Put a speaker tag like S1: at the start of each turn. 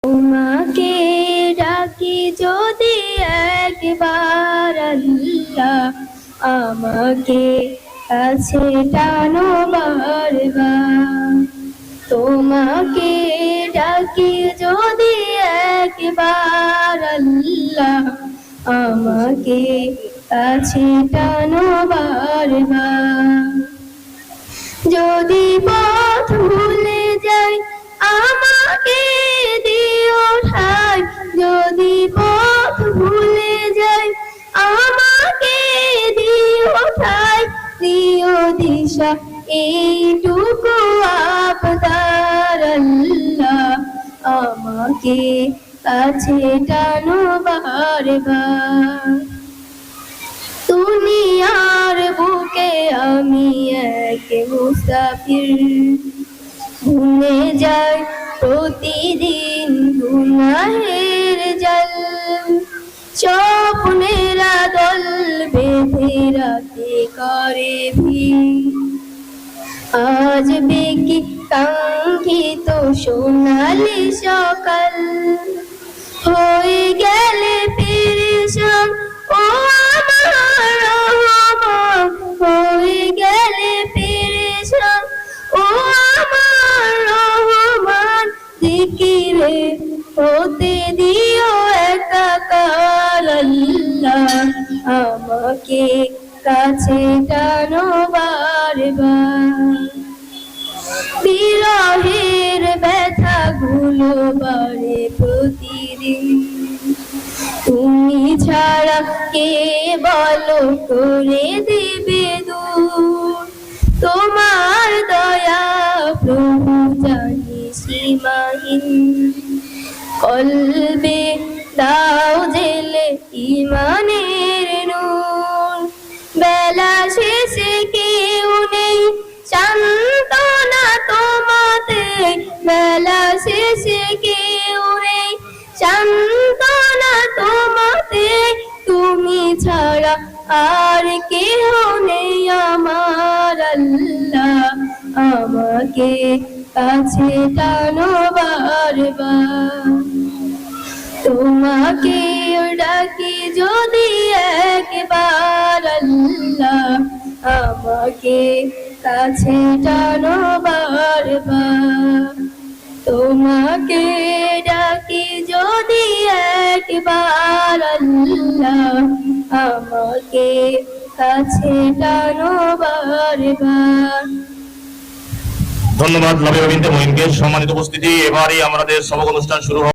S1: তোমাকে ডাকি যদি একবার আল্লাহ, আমাকে কাছে টানো বারবার। তোমাকে ডাকি যদি একবার আল্লাহ, আমাকে কাছে টানো বারবার। যদি পথ ভুলে যাই আমাকে দিও ঠাই, যদি পথ ভুলে যাই আমাকে দিও ঠাই, দিও দিশা এইটুকু আবদার আল্লাহ, আমাকে কাছে টানো বারবার। দুনিয়ার বুকে আমি এক মুসাফির, ভুলে যাই প্রতিদিন গুনাহের জাল। স্বপ্নেরা দল বেঁধে রাতে করে ভিড়, আজ বেকি কাঙ্ক্ষিত সোনালি সকাল হয়ে গেলে পেরেশান। ও আমার রহমান, হয়ে গেলে পেরেশান। ও আমার রহমান, জিকিরে হতে দিও একাকার আল্লাহ, আমাকে কাছে টানো বারবার। বিরহের ব্যথাগুলো বাড়ে প্রতিদিন, তুমি ছাড়া কে বলো করে দেবে দূর। তোমার দয়া প্রভু জানি সীমাহীন, কলবে দাও জেলে ইমানের নূর। বেলা শেষে কেউ নেই সান্ত্বনা তোমাতে, বেলা শেষে কেউ নেই সান্ত্বনা তোমাতে। তুমি ছাড়া আর কেহ নেই আমার আল্লাহ, আমাকে কাছে টানো বারবার। তোমাকে ডাকি যদি একবার আল্লাহ, আমাকে কাছে টানো বারবার। তোমাকে ডাকি যদি একবার আল্লাহ, আমাকে কাছে টানো বারবার।
S2: ধন্যবাদ লাবিবা বিনতে মঈনকে। সম্মানিত উপস্থিতি, এবারই আমাদের সবক অনুষ্ঠান শুরু হবে।